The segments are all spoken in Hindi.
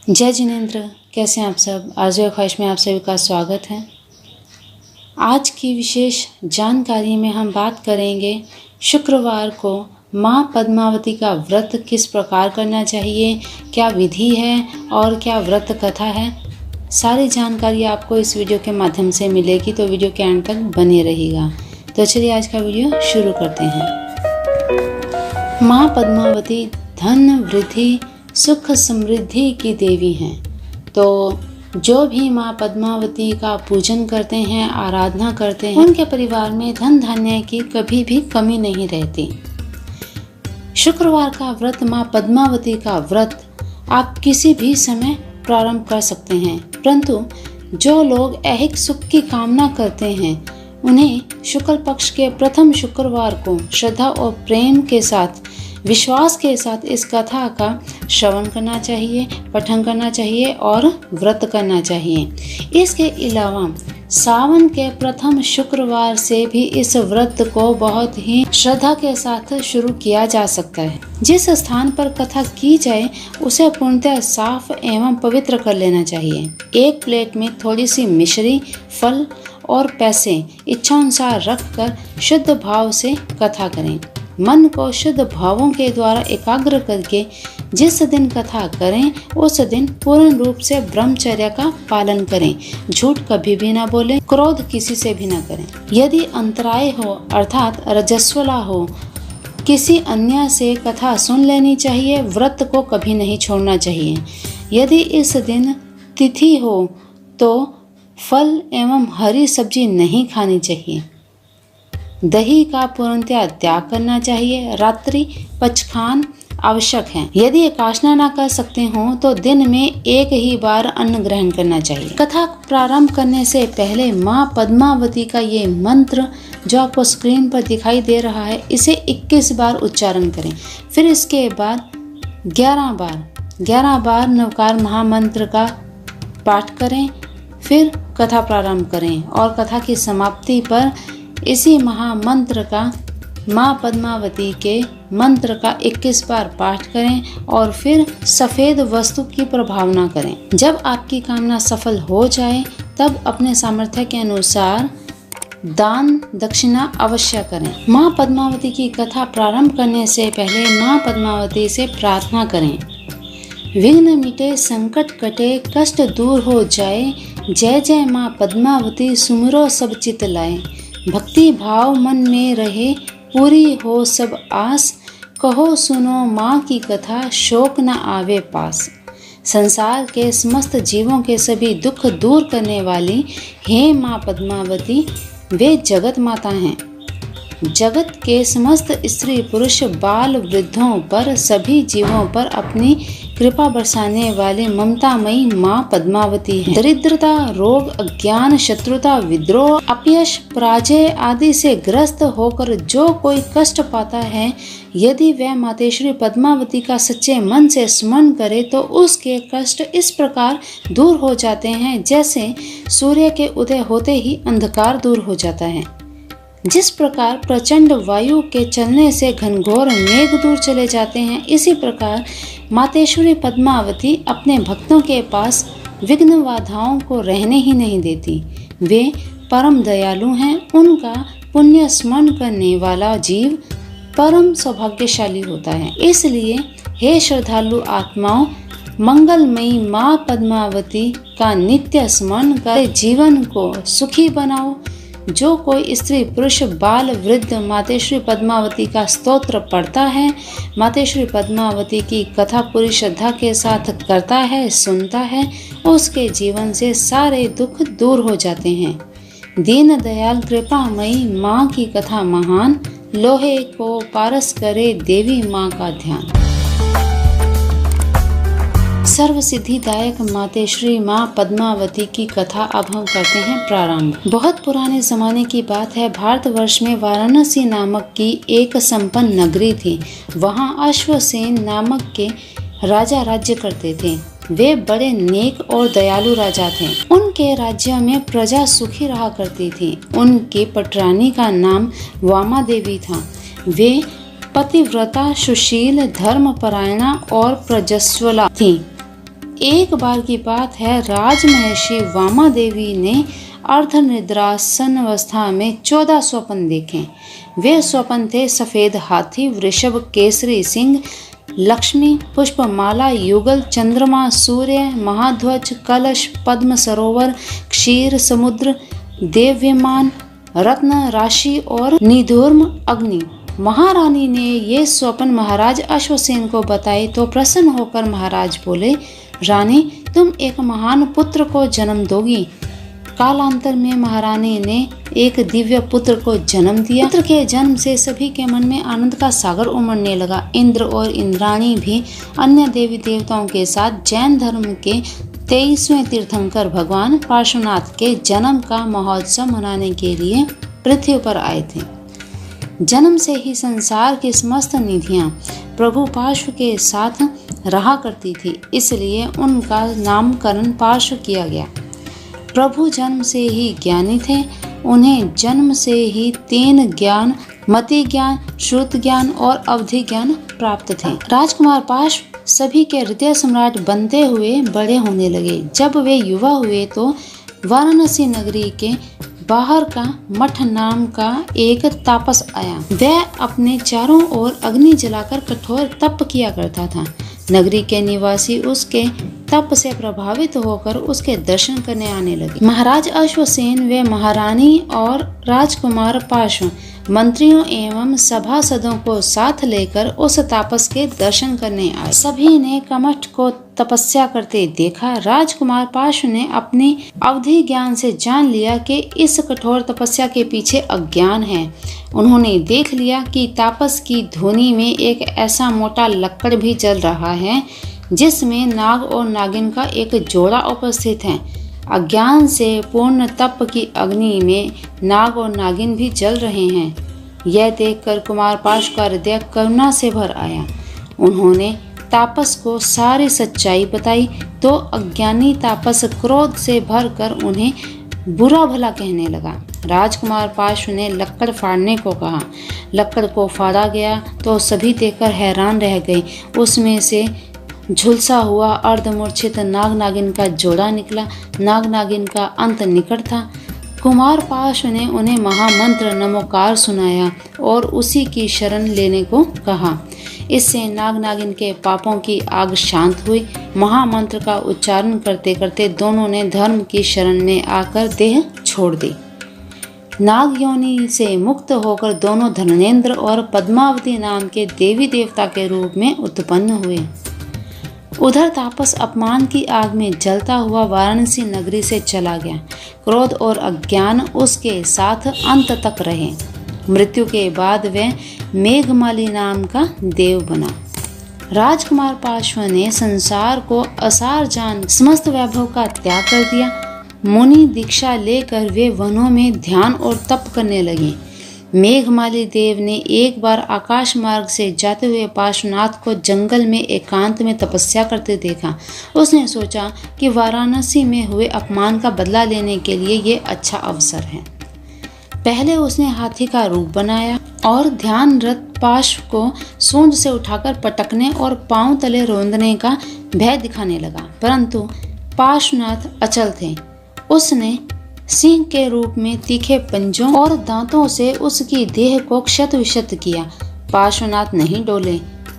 जय जिनेंद्र, कैसे हैं आप सब। आरज़ू ख्वाहिश में आप सभी का स्वागत है। आज की विशेष जानकारी में हम बात करेंगे शुक्रवार को माँ पद्मावती का व्रत किस प्रकार करना चाहिए, क्या विधि है और क्या व्रत कथा है। सारी जानकारी आपको इस वीडियो के माध्यम से मिलेगी, तो वीडियो के अंत तक बने रहिएगा। तो चलिए आज का वीडियो शुरू करते हैं। माँ पद्मावती धन वृद्धि सुख समृद्धि की देवी हैं। तो जो भी माँ पद्मावती का पूजन करते हैं, आराधना करते हैं, उनके परिवार में धन धान्य की कभी भी कमी नहीं रहती। शुक्रवार का व्रत, माँ पद्मावती का व्रत आप किसी भी समय प्रारंभ कर सकते हैं, परंतु जो लोग ऐहिक सुख की कामना करते हैं उन्हें शुक्ल पक्ष के प्रथम शुक्रवार को श्रद्धा और प्रेम के साथ, विश्वास के साथ इस कथा का श्रवण करना चाहिए, पठन करना चाहिए और व्रत करना चाहिए। इसके अलावा सावन के प्रथम शुक्रवार से भी इस व्रत को बहुत ही श्रद्धा के साथ शुरू किया जा सकता है। जिस स्थान पर कथा की जाए उसे पूर्णतः साफ एवं पवित्र कर लेना चाहिए। एक प्लेट में थोड़ी सी मिश्री, फल और पैसे इच्छानुसार रखकर शुद्ध भाव से कथा करें। मन को शुद्ध भावों के द्वारा एकाग्र करके जिस दिन कथा करें उस दिन पूर्ण रूप से ब्रह्मचर्य का पालन करें। झूठ कभी भी ना बोलें, क्रोध किसी से भी ना करें। यदि अंतराय हो अर्थात रजस्वला हो, किसी अन्य से कथा सुन लेनी चाहिए। व्रत को कभी नहीं छोड़ना चाहिए। यदि इस दिन तिथि हो तो फल एवं हरी सब्जी नहीं खानी चाहिए। दही का पूर्णतः त्याग करना चाहिए। रात्रि पचखान आवश्यक है। यदि एकादशी न कर सकते हो तो दिन में एक ही बार अन्न ग्रहण करना चाहिए। कथा प्रारंभ करने से पहले माँ पद्मावती का ये मंत्र जो आपको स्क्रीन पर दिखाई दे रहा है, इसे 21 बार उच्चारण करें। फिर इसके बाद 11 बार नवकार महामंत्र का पाठ करें। फिर कथा प्रारंभ करें और कथा की समाप्ति पर इसी महामंत्र का, माँ पद्मावती के मंत्र का 21 बार पाठ करें और फिर सफेद वस्तु की प्रभावना करें। जब आपकी कामना सफल हो जाए तब अपने सामर्थ्य के अनुसार दान दक्षिणा अवश्य करें। माँ पद्मावती की कथा प्रारंभ करने से पहले माँ पद्मावती से प्रार्थना करें। विघ्न मिटे, संकट कटे, कष्ट दूर हो जाए। जय जय माँ पद्मावती, सुमिरो सब चित लाए। भक्ति भाव मन में रहे, पूरी हो सब आस। कहो सुनो माँ की कथा, शोक न आवे पास। संसार के समस्त जीवों के सभी दुख दूर करने वाली हे माँ पद्मावती, वे जगत माता हैं। जगत के समस्त स्त्री पुरुष बाल वृद्धों पर, सभी जीवों पर अपनी कृपा बरसाने वाली ममतामयी माँ पद्मावती है। दरिद्रता, रोग, अज्ञान, शत्रुता, विद्रोह, अपयश, पराजय आदि से ग्रस्त होकर जो कोई कष्ट पाता है, यदि वह मातेश्वरी पद्मावती का सच्चे मन से स्मरण करे तो उसके कष्ट इस प्रकार दूर हो जाते हैं जैसे सूर्य के उदय होते ही अंधकार दूर हो जाता है। जिस प्रकार प्रचंड वायु के चलने से घनघोर मेघ दूर चले जाते हैं, इसी प्रकार मातेश्वरी पद्मावती अपने भक्तों के पास विघ्न बाधाओं को रहने ही नहीं देती। वे परम दयालु हैं। उनका पुण्य स्मरण करने वाला जीव परम सौभाग्यशाली होता है। इसलिए हे श्रद्धालु आत्माओं, मंगलमयी माँ पद्मावती का नित्य स्मरण कर जीवन को सुखी बनाओ। जो कोई स्त्री पुरुष बाल वृद्ध मातेश्वरी पद्मावती का स्तोत्र पढ़ता है, मातेश्वरी पद्मावती की कथा पूरी श्रद्धा के साथ करता है, सुनता है, उसके जीवन से सारे दुख दूर हो जाते हैं। दीन दयाल कृपामयी माँ की कथा महान, लोहे को पारस करे देवी माँ का ध्यान। सर्व सिद्धिदायक मातेश्वरी माँ पद्मावती की कथा अब हम करते हैं प्रारंभ। बहुत पुराने जमाने की बात है। भारतवर्ष में वाराणसी नामक की एक संपन्न नगरी थी। वहाँ अश्वसेन नामक के राजा राज्य करते थे। वे बड़े नेक और दयालु राजा थे। उनके राज्य में प्रजा सुखी रहा करती थी। उनकी पटरानी का नाम वामा देवी था। वे पतिव्रता, सुशील, धर्मपरायणा और प्रजस्वला थी। एक बार की बात है, राजमहिषी वामा देवी ने अर्धनिद्रासन अवस्था में 14 स्वप्न देखे। वे स्वप्न थे सफेद हाथी, वृषभ, केसरी सिंह, लक्ष्मी, पुष्पमाला, युगल, चंद्रमा, सूर्य, महाध्वज, कलश, पद्म सरोवर, क्षीर समुद्र, देव्यमान, रत्न राशि और निधूर्म अग्नि। महारानी ने ये स्वप्न महाराज अश्वसेन को बताए तो प्रसन्न होकर महाराज बोले, रानी, तुम एक महान पुत्र को जन्म दोगी। कालांतर में महारानी ने एक दिव्य पुत्र को जन्म दिया। पुत्र के जन्म से सभी के मन में आनंद का सागर उमड़ने लगा। इंद्र और इंद्राणी भी अन्य देवी देवताओं के साथ जैन धर्म के 23वें तीर्थंकर भगवान पार्श्वनाथ के जन्म का महोत्सव मनाने के लिए पृथ्वी पर आए थे। जन्म से ही संसार की समस्त निधियां प्रभु पार्श्व के साथ रहा करती थी, इसलिए उनका नामकरण पार्श्व किया गया। प्रभु जन्म से ही ज्ञानी थे। उन्हें जन्म से ही 3 ज्ञान, मति ज्ञान, श्रुत ज्ञान और अवधि ज्ञान प्राप्त थे। राजकुमार पार्श्व सभी के हृदय सम्राट बनते हुए बड़े होने लगे। जब वे युवा हुए तो वाराणसी नगरी के बाहर का मठ नाम का एक तापस आया। वह अपने चारों ओर अग्नि जलाकर कठोर तप किया करता था। नगरी के निवासी उसके तप से प्रभावित होकर उसके दर्शन करने आने लगे। महाराज अश्वसेन व महारानी और राजकुमार पार्श्व मंत्रियों एवं सभासदों को साथ लेकर उस तापस के दर्शन करने आए। सभी ने कमठ को तपस्या करते देखा। राजकुमार पार्श्व ने अपनी अवधि ज्ञान से जान लिया कि इस कठोर तपस्या के पीछे अज्ञान है। उन्होंने देख लिया कि तापस की धुनी में एक ऐसा मोटा लक्कड़ भी जल रहा है जिसमें नाग और नागिन का एक जोड़ा उपस्थित है। अज्ञान से पूर्ण तप की अग्नि में नाग और नागिन भी जल रहे हैं। यह देखकर कुमार पार्श्व का हृदय करुणा से भर आया। उन्होंने तापस को सारी सच्चाई बताई तो अज्ञानी तापस क्रोध से भरकर उन्हें बुरा भला कहने लगा। राजकुमार पार्श्व ने लक्कड़ फाड़ने को कहा। लक्कड़ को फाड़ा गया तो सभी देखकर हैरान रह गए। उसमें से झुलसा हुआ अर्धमूर्छित नाग नागिन का जोड़ा निकला। नाग नागिन का अंत निकट था। कुमार पार्श्व ने उन्हें महामंत्र नमोकार सुनाया और उसी की शरण लेने को कहा। इससे नाग नागिन के पापों की आग शांत हुई। महामंत्र का उच्चारण करते करते दोनों ने धर्म की शरण में आकर देह छोड़ दी। नाग योनि से मुक्त होकर दोनों धर्मेंद्र और पद्मावती नाम के देवी देवता के रूप में उत्पन्न हुए। उधर तापस अपमान की आग में जलता हुआ वाराणसी नगरी से चला गया। क्रोध और अज्ञान उसके साथ अंत तक रहे। मृत्यु के बाद वह मेघमाली नाम का देव बना। राजकुमार पार्श्व ने संसार को असार जान समस्त वैभव का त्याग कर दिया। मुनि दीक्षा लेकर वे वनों में ध्यान और तप करने लगे। मेघमाली देव ने एक बार आकाश मार्ग से जाते हुए पार्श्वनाथ को जंगल में एकांत में तपस्या करते देखा। उसने सोचा कि वाराणसी में हुए अपमान का बदला लेने के लिए ये अच्छा अवसर है। पहले उसने हाथी का रूप बनाया और ध्यानरत पार्श्व को सूंड से उठाकर पटकने और पांव तले रोंदने का भय दिखाने लगा, परंतु पार्श्वनाथ अचल थे। उसने सिंह के रूप में तीखे पंजों और दांतों से उसकी देह को क्षत विक्षत किया। पार्श्वनाथ नहीं डोले।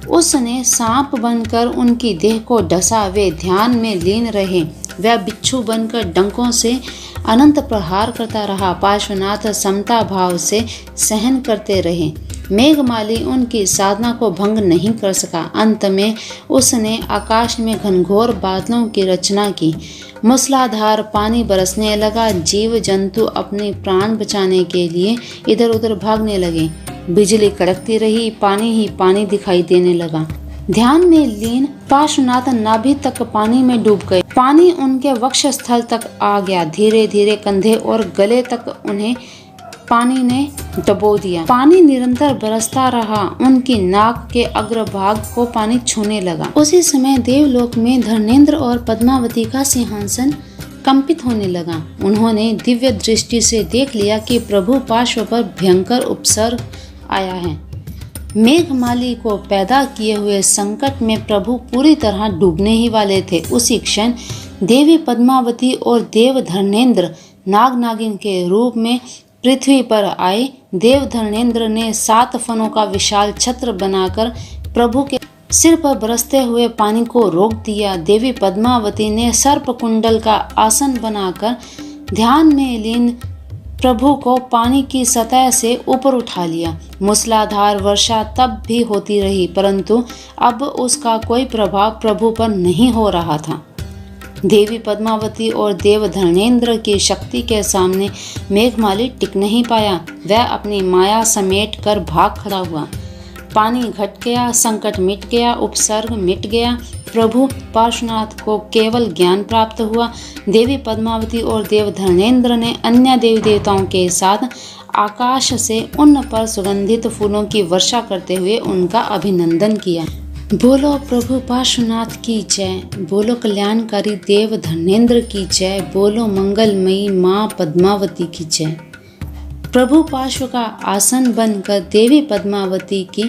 उसने सांप बनकर उनकी देह को डसा। वे ध्यान में लीन रहे। वह बिच्छू बनकर डंकों से अनंत प्रहार करता रहा। पार्श्वनाथ समता भाव से सहन करते रहे। मेघमाली उनकी साधना को भंग नहीं कर सका। अंत में उसने आकाश में घनघोर बादलों की रचना की। मूसलाधार पानी बरसने लगा। जीव जंतु अपने प्राण बचाने के लिए इधर उधर भागने लगे। बिजली कड़कती रही। पानी ही पानी दिखाई देने लगा। ध्यान में लीन पार्श्वनाथ नाभि तक पानी में डूब गए। पानी उनके वक्षस्थल तक आ गया। धीरे धीरे कंधे और गले तक उन्हें पानी ने डुबो दिया। पानी निरंतर बरसता रहा। उनकी नाक के अग्रभाग को पानी छूने लगा। उसी समय देवलोक में धर्मेंद्र और पद्मावती का सिंहासन कंपित होने लगा। उन्होंने दिव्य दृष्टि से देख लिया कि प्रभु पार्श्व पर भयंकर उपसर्ग आया है। मेघमाली को पैदा किए हुए संकट में प्रभु पूरी तरह डूबने ही वाले थे। उसी क्षण देवी पद्मावती और देव धर्मेंद्र नाग नागिन के रूप में पृथ्वी पर आए। देव धर्मेंद्र ने 7 फनों का विशाल छत्र बनाकर प्रभु के सिर पर बरसते हुए पानी को रोक दिया। देवी पद्मावती ने सर्प कुंडल का आसन बनाकर ध्यान में लीन प्रभु को पानी की सतह से ऊपर उठा लिया। मूसलाधार वर्षा तब भी होती रही, परंतु अब उसका कोई प्रभाव प्रभु पर नहीं हो रहा था। देवी पद्मावती और देव धर्मेंद्र की शक्ति के सामने मेघमाली टिक नहीं पाया। वह अपनी माया समेट कर भाग खड़ा हुआ। पानी घट गया, संकट मिट गया, उपसर्ग मिट गया। प्रभु पार्श्वनाथ को केवल ज्ञान प्राप्त हुआ। देवी पद्मावती और देव धर्मेंद्र ने अन्य देवी देवताओं के साथ आकाश से उन पर सुगंधित फूलों की वर्षा करते हुए उनका अभिनंदन किया। बोलो प्रभु पार्श्वनाथ की जय, बोलो कल्याणकारी देव धर्मेंद्र की जय, बोलो मंगलमयी माँ पद्मावती की जय। प्रभु पार्श्व का आसन बनकर देवी पद्मावती की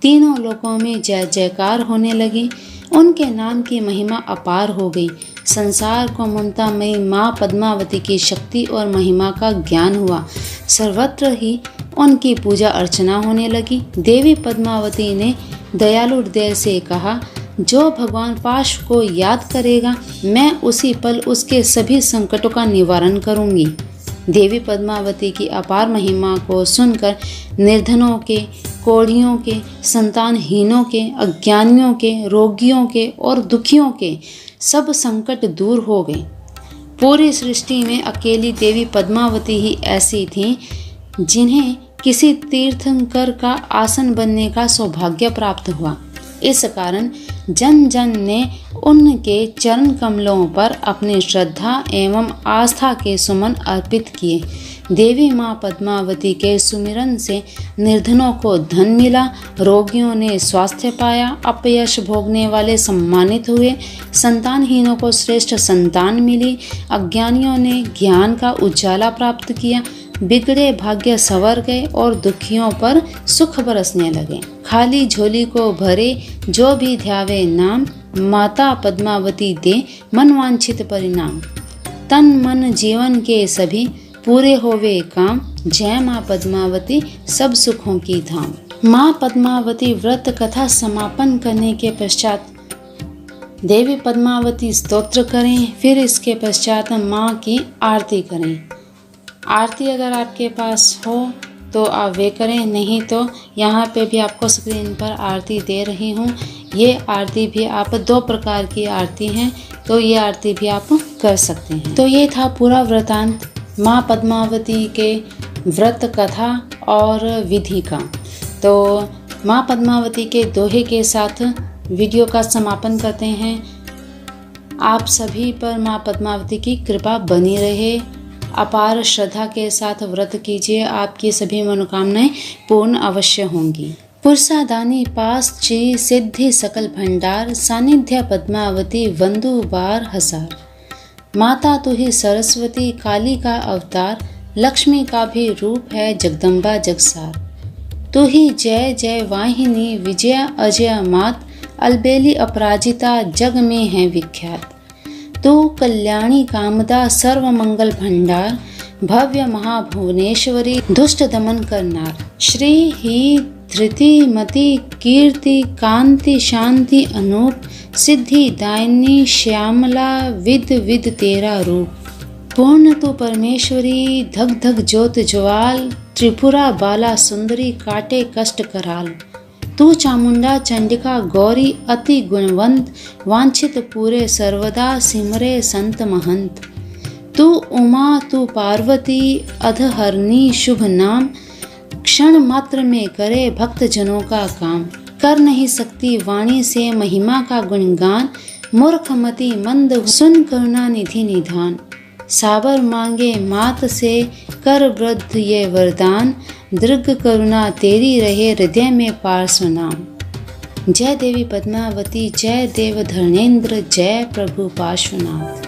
तीनों लोकों में जय जयकार होने लगी। उनके नाम की महिमा अपार हो गई। संसार को ममतामयी माँ पद्मावती की शक्ति और महिमा का ज्ञान हुआ। सर्वत्र ही उनकी पूजा अर्चना होने लगी। देवी पद्मावती ने दयालु हृदय से कहा, जो भगवान पार्श्व को याद करेगा, मैं उसी पल उसके सभी संकटों का निवारण करूंगी। देवी पद्मावती की अपार महिमा को सुनकर निर्धनों के, कोढ़ियों के, संतानहीनों के, अज्ञानियों के, रोगियों के और दुखियों के सब संकट दूर हो गए। पूरी सृष्टि में अकेली देवी पद्मावती ही ऐसी थी जिन्हें किसी तीर्थंकर का आसन बनने का सौभाग्य प्राप्त हुआ। इस कारण जन जन ने उनके चरण कमलों पर अपनी श्रद्धा एवं आस्था के सुमन अर्पित किए। देवी माँ पद्मावती के सुमिरन से निर्धनों को धन मिला, रोगियों ने स्वास्थ्य पाया, अपयश भोगने वाले सम्मानित हुए, संतानहीनों को श्रेष्ठ संतान मिली, अज्ञानियों ने ज्ञान का उजाला प्राप्त किया, बिगड़े भाग्य संवर गए और दुखियों पर सुख बरसने लगे। खाली झोली को भरे जो भी ध्यावे नाम, माता पद्मावती दे मनवांछित परिणाम। तन मन जीवन के सभी पूरे होवे काम, जय माँ पद्मावती सब सुखों की धाम। माँ पद्मावती व्रत कथा समापन करने के पश्चात देवी पद्मावती स्तोत्र करें, फिर इसके पश्चात माँ की आरती करें। आरती अगर आपके पास हो तो आप वे करें, नहीं तो यहाँ पे भी आपको स्क्रीन पर आरती दे रही हूँ। ये आरती भी आप 2 प्रकार की आरती हैं, तो ये आरती भी आप कर सकते हैं। तो ये था पूरा वृतांत माँ पद्मावती के व्रत कथा और विधि का। तो माँ पद्मावती के दोहे के साथ वीडियो का समापन करते हैं। आप सभी पर माँ पद्मावती की कृपा बनी रहे। अपार श्रद्धा के साथ व्रत कीजिए, आपकी सभी मनोकामनाएं पूर्ण अवश्य होंगी। पुरसादानी पास ची सिद्धि सकल भंडार, सानिध्य पद्मावती वंदु बार हजार। माता तू ही सरस्वती काली का अवतार, लक्ष्मी का भी रूप है जगदम्बा जगसार। तू ही जय जय वाहिनी विजया अजय मात, अलबेली अपराजिता जग में है विख्यात। तू कल्याणी कामदा सर्व मंगल भंडार, भव्य महाभुवनेश्वरी दुष्ट दमन करनार। श्री ही धृति मति कीर्ति कांति शांति अनूप, सिद्धि दायिनी श्यामला विद विद तेरा रूप। पूर्ण तू परमेश्वरी धक धक ज्योत ज्वाल, त्रिपुरा बाला सुंदरी काटे कष्ट कराल। तू चामुंडा चंडिका गौरी अति गुणवंत, वांछित पूरे सर्वदा सिमरे संत महंत। तू उमा तू पार्वती अधहरणी शुभ नाम, क्षण मात्र में करे भक्त जनों का काम। कर नहीं सकती वाणी से महिमा का गुणगान, मूर्खमति मंद सुन करुणा निधि निधान। साबर मांगे मात से कर वृद्ध ये वरदान, दृग करुणा तेरी रहे हृदय में पार्श्व नाम। जय देवी पद्मावती, जय देव धर्मेंद्र, जय प्रभु पार्श्वनाथ।